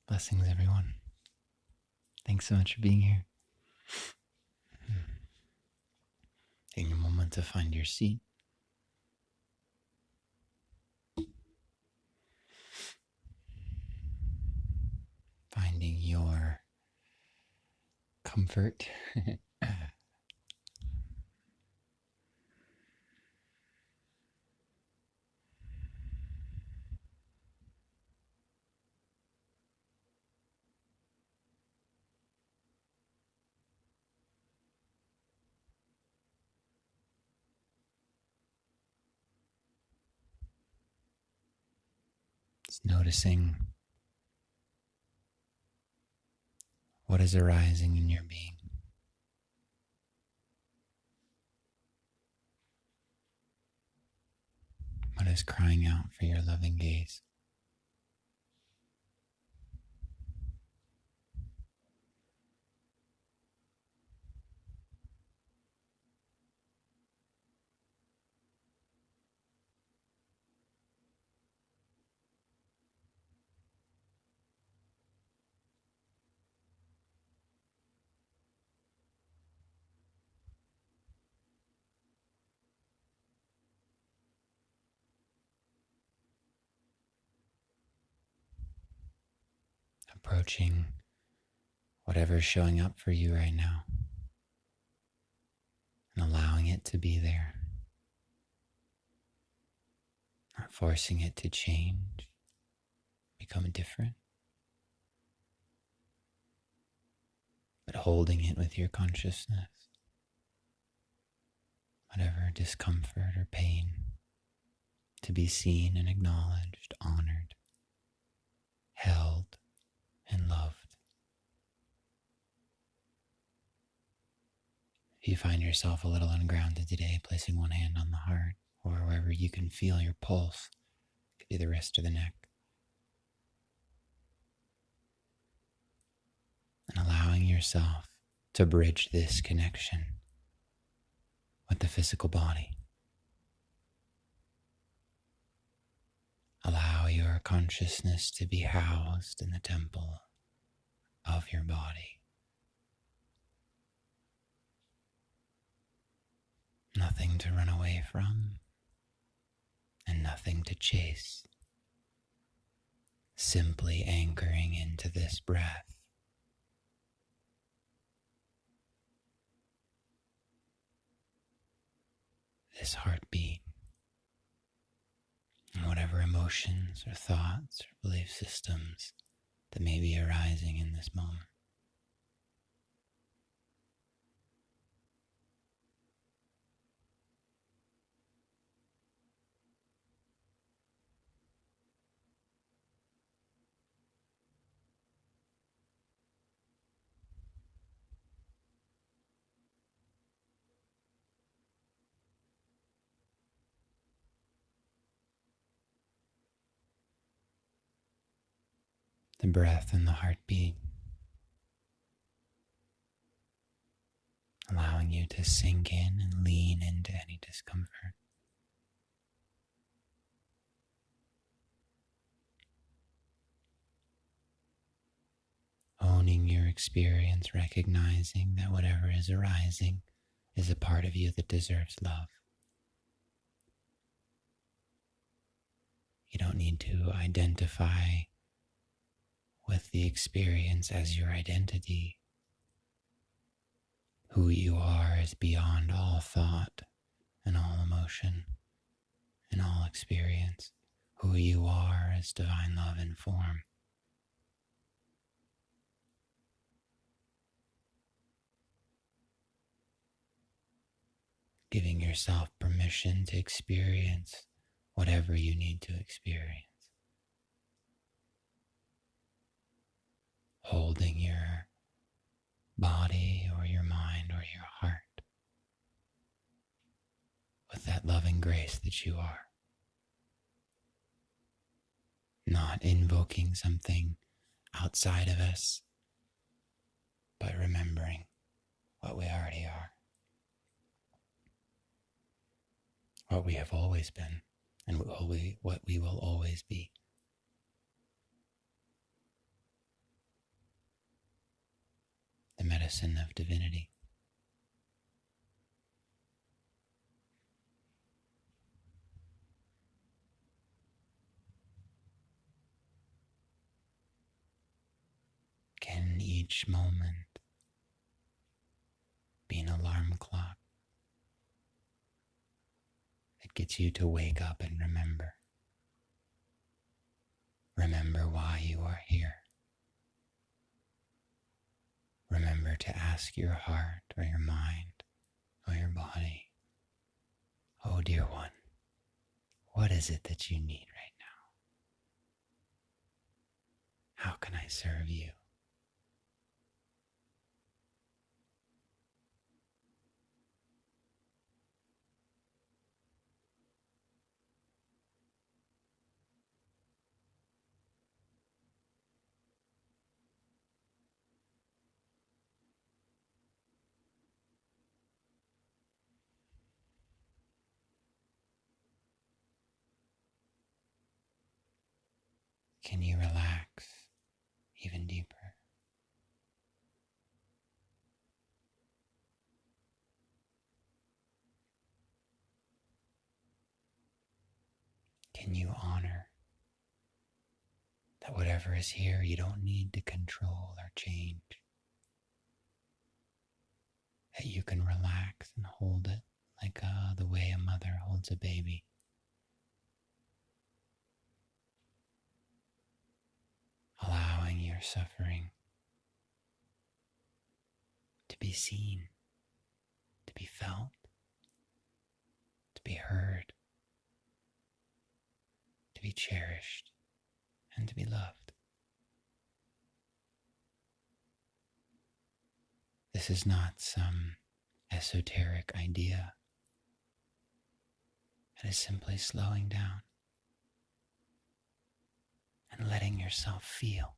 Blessings, everyone. Thanks so much for being here. Taking a moment to find your seat. Finding your comfort. Just noticing what is arising in your being. What is crying out for your loving gaze? Approaching whatever's showing up for you right now and allowing it to be there. Not forcing it to change, become different, but holding it with your consciousness. Whatever discomfort or pain, to be seen and acknowledged, honored, held, and loved. If you find yourself a little ungrounded today, placing one hand on the heart or wherever you can feel your pulse, it could be the wrist or the neck, and allowing yourself to bridge this connection with the physical body. Allow your consciousness to be housed in the temple of your body. Nothing to run away from and nothing to chase. Simply anchoring into this breath. This heartbeat. And whatever emotions or thoughts or belief systems that may be arising in this moment. The breath and the heartbeat, allowing you to sink in and lean into any discomfort. Owning your experience, recognizing that whatever is arising is a part of you that deserves love. You don't need to identify with the experience as your identity. Who you are is beyond all thought and all emotion and all experience. Who you are is divine love in form. Giving yourself permission to experience whatever you need to experience. Holding your body or your mind or your heart with that loving grace that you are. Not invoking something outside of us, but remembering what we already are. What we have always been and what we will always be. medicine of divinity. Can each moment be an alarm clock that gets you to wake up and remember? Remember why you are here. Remember to ask your heart or your mind or your body, oh dear one, what is it that you need right now? How can I serve you? Can you relax even deeper? Can you honor that whatever is here you don't need to control or change? That you can relax and hold it like the way a mother holds a baby. Allowing your suffering to be seen, to be felt, to be heard, to be cherished, and to be loved. This is not some esoteric idea. It is simply slowing down and letting yourself feel.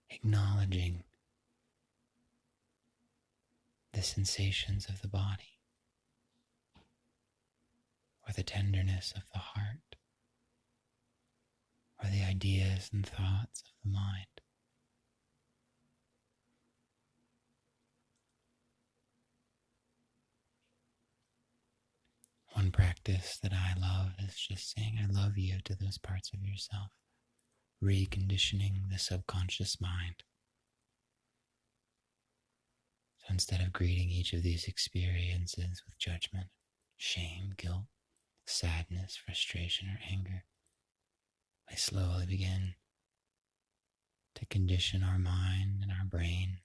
Acknowledging the sensations of the body or the tenderness of the heart or the ideas and thoughts of the mind. One practice that I love is just saying I love you to those parts of yourself, reconditioning the subconscious mind. So instead of greeting each of these experiences with judgment, shame, guilt, sadness, frustration, or anger, I slowly begin to condition our mind and our brain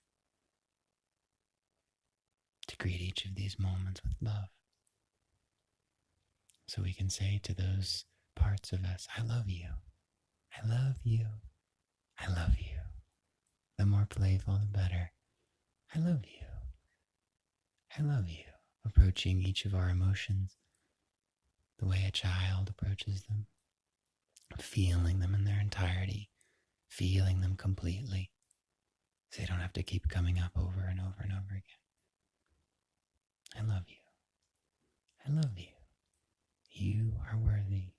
to greet each of these moments with love. So we can say to those parts of us, I love you, I love you, I love you. The more playful, the better. I love you, I love you. Approaching each of our emotions the way a child approaches them, feeling them in their entirety, feeling them completely, so they don't have to keep coming up over and over and over again. I love you. I love you. You are worthy.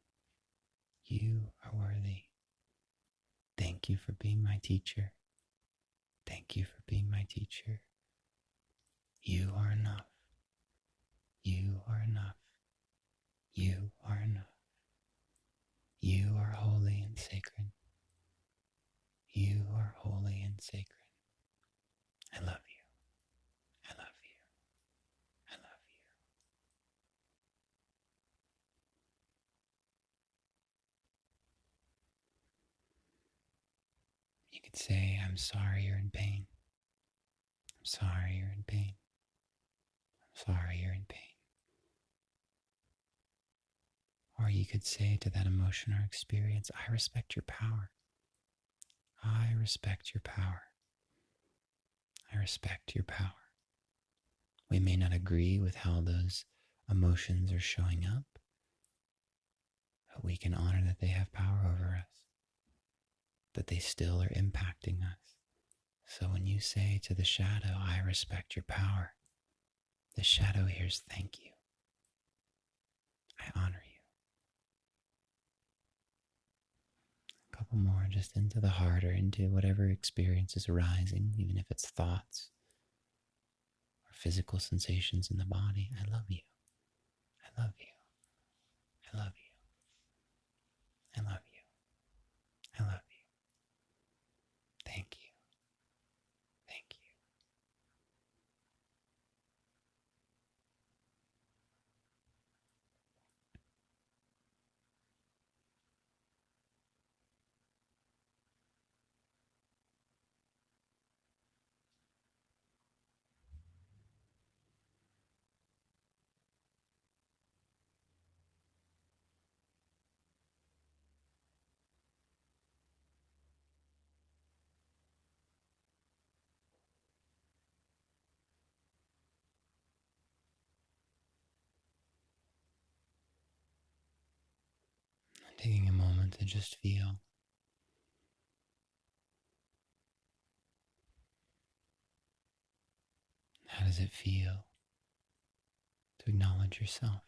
You are worthy. Thank you for being my teacher. Thank you for being my teacher. You are enough. You are enough. You are enough. You are holy and sacred. You are holy and sacred. I love you. I love you. I love you. You could say, I'm sorry you're in pain. I'm sorry you're in pain. I'm sorry you're in pain. Or you could say to that emotion or experience, I respect your power. I respect your power. I respect your power. We may not agree with how those emotions are showing up, but we can honor that they have power over us, that they still are impacting us. So when you say to the shadow, I respect your power, the shadow hears, thank you. I honor you. couple more just into the heart or into whatever experience is arising, even if it's thoughts or physical sensations in the body. I love you. I love you. I love you. I love you. I love you. Thank you. Thank you. Taking a moment to just feel. How does it feel to acknowledge yourself?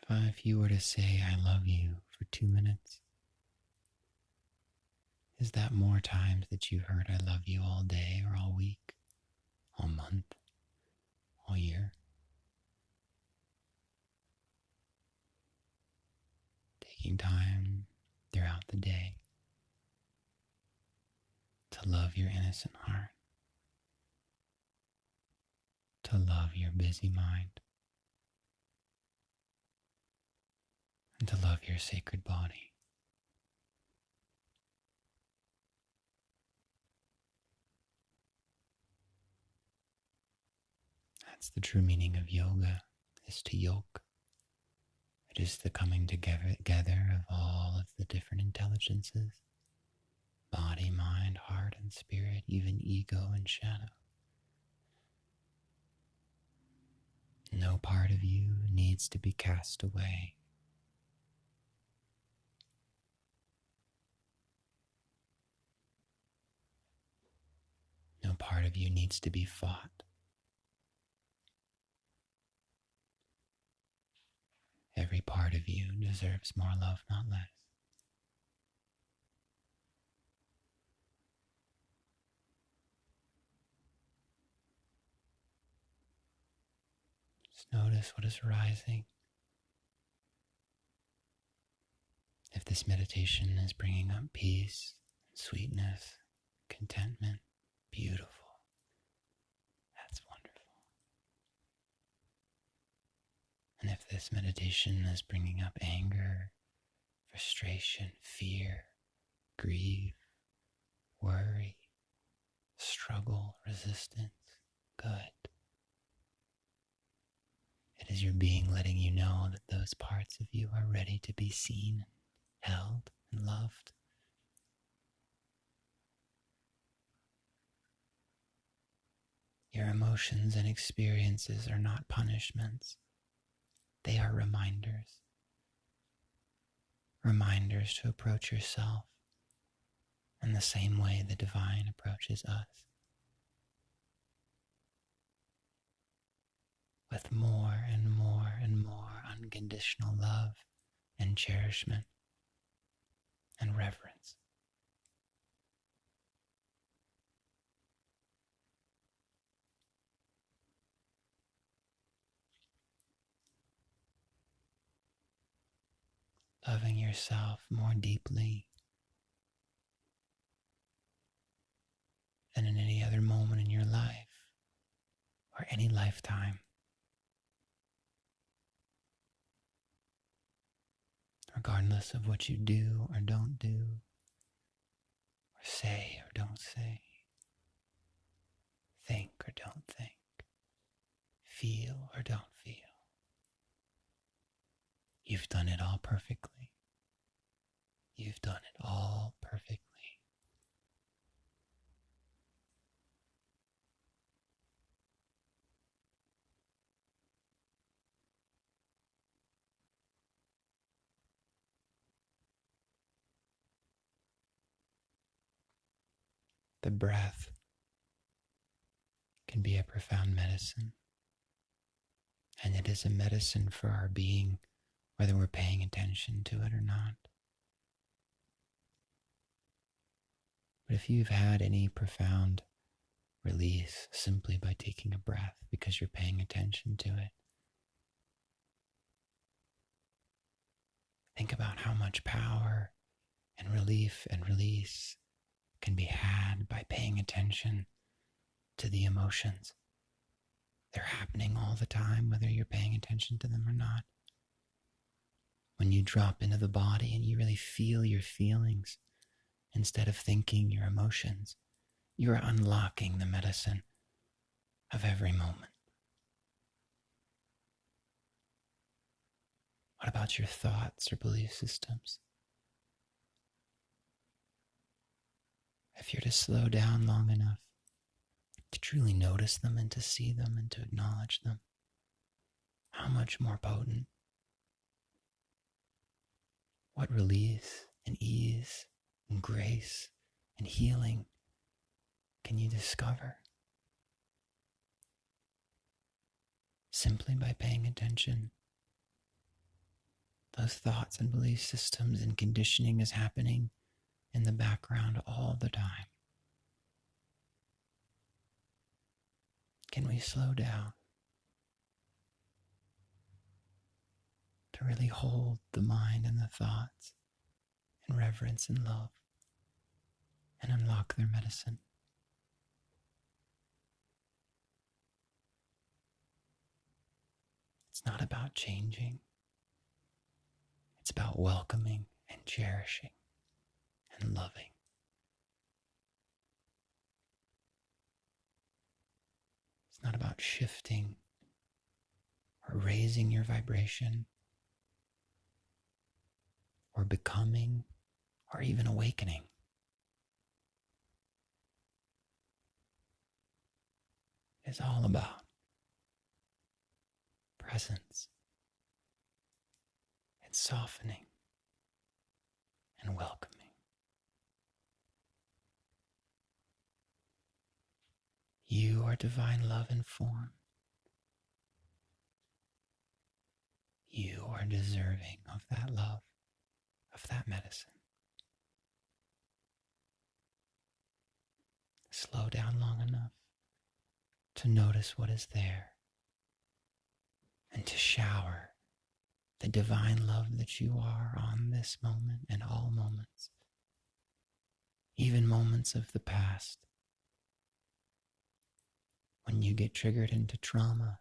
If you were to say, I love you for 2 minutes, is that more times that you've heard I love you all day or all week, all month, all year? Taking time throughout the day to love your innocent heart, to love your busy mind, and to love your sacred body. That's the true meaning of yoga, is to yoke. It is the coming together of all of the different intelligences, body, mind, heart, and spirit, even ego and shadow. No part of you needs to be cast away. No part of you needs to be fought. Every part of you deserves more love, not less. Just notice what is arising. If this meditation is bringing up peace, sweetness, contentment, beautiful, that's wonderful. And if this meditation is bringing up anger, frustration, fear, grief, worry, struggle, resistance, good. It is your being letting you know that those parts of you are ready to be seen, held, and loved. Your emotions and experiences are not punishments. They are reminders. Reminders to approach yourself in the same way the divine approaches us. With more and more and more unconditional love and cherishment and reverence. Loving yourself more deeply than in any other moment in your life or any lifetime. Regardless of what you do or don't do, or say or don't say, think or don't think, feel or don't feel. You've done it all perfectly. You've done it all perfectly. The breath can be a profound medicine, and it is a medicine for our being whether we're paying attention to it or not. But if you've had any profound release simply by taking a breath because you're paying attention to it, think about how much power and relief and release can be had by paying attention to the emotions. They're happening all the time, whether you're paying attention to them or not. When you drop into the body and you really feel your feelings instead of thinking your emotions, you are unlocking the medicine of every moment. What about your thoughts or belief systems? If you're to slow down long enough to truly notice them and to see them and to acknowledge them, how much more potent? What release and ease and grace and healing can you discover simply by paying attention? Those thoughts and belief systems and conditioning is happening in the background all the time. Can we slow down to really hold the mind and the thoughts in reverence and love and unlock their medicine? It's not about changing. It's about welcoming and cherishing and loving. It's not about shifting or raising your vibration or becoming or even awakening. It's all about presence. It's softening and welcoming. You are divine love in form. You are deserving of that love, of that medicine. Slow down long enough to notice what is there and to shower the divine love that you are on this moment and all moments, even moments of the past. When you get triggered into trauma,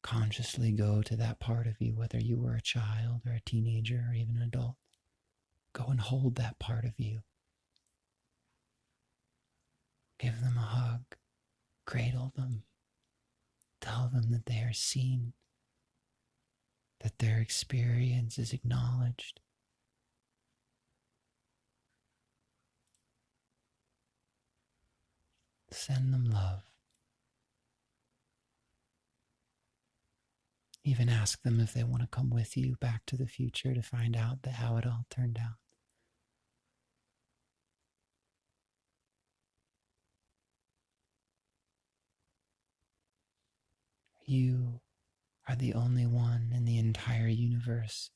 consciously go to that part of you, whether you were a child or a teenager or even an adult. Go and hold that part of you. Give them a hug. Cradle them. Tell them that they are seen, that their experience is acknowledged. Send them love. Even ask them if they want to come with you back to the future to find out how it all turned out. You are the only one in the entire universe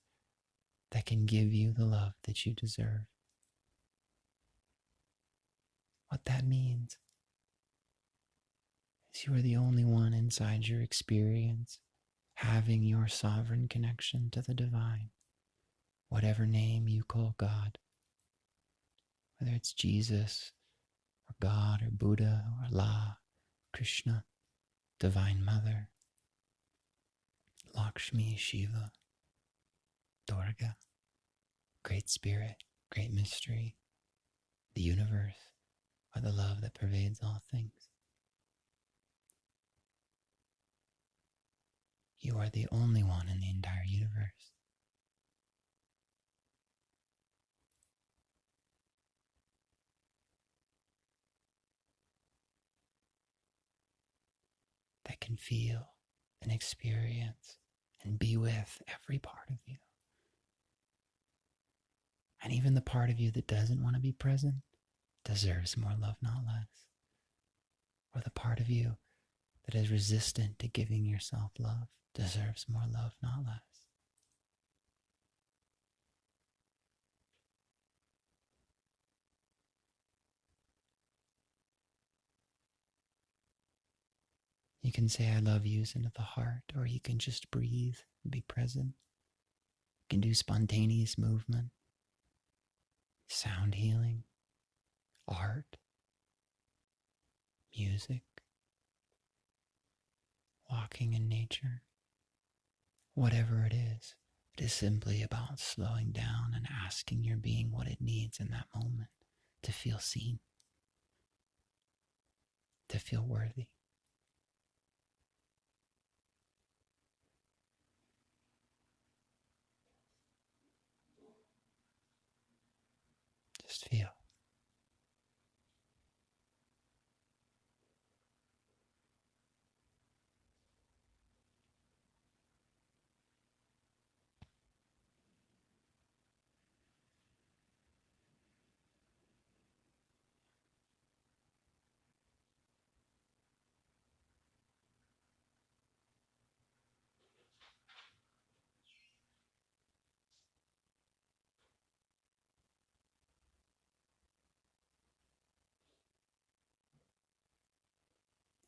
that can give you the love that you deserve. What that means is you are the only one inside your experience having your sovereign connection to the divine, whatever name you call God, whether it's Jesus or God or Buddha or Allah, Krishna, Divine Mother, Lakshmi, Shiva, Durga, Great Spirit, Great Mystery, the universe, or the love that pervades all things. You are the only one in the entire universe. That can feel and experience and be with every part of you. And even the part of you that doesn't want to be present deserves more love, not less. Or the part of you that is resistant to giving yourself love deserves more love, not less. You can say I love yous into the heart, or you can just breathe and be present. You can do spontaneous movement, sound healing, art, music, walking in nature. Whatever it is simply about slowing down and asking your being what it needs in that moment to feel seen, to feel worthy. Just feel.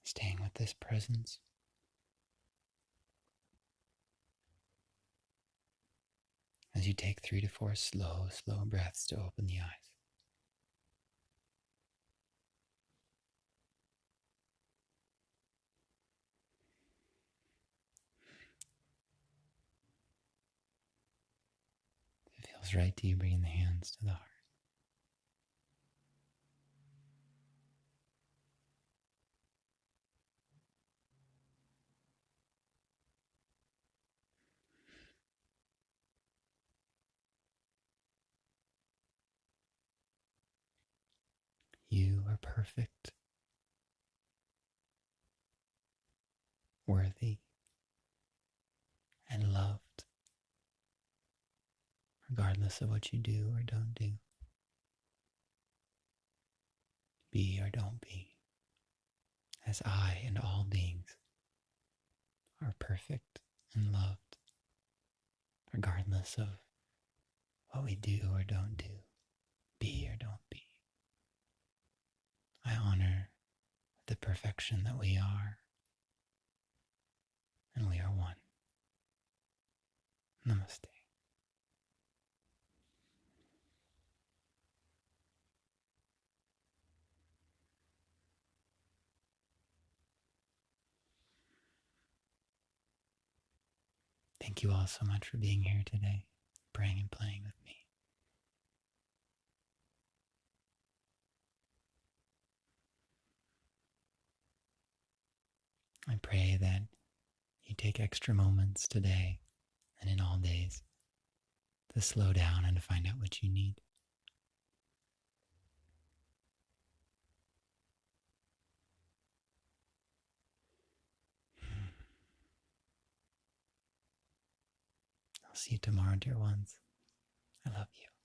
Staying with this presence. As you take 3 to 4 slow breaths to open the eyes. If it feels right to you, bring the hands to the heart. You are perfect, worthy, and loved, regardless of what you do or don't do. Be or don't be, as I and all beings are perfect and loved, regardless of what we do or don't do, be or don't be. I honor the perfection that we are, and we are one. Namaste. Thank you all so much for being here today, praying and playing with me. I pray that you take extra moments today and in all days to slow down and to find out what you need. I'll see you tomorrow, dear ones. I love you.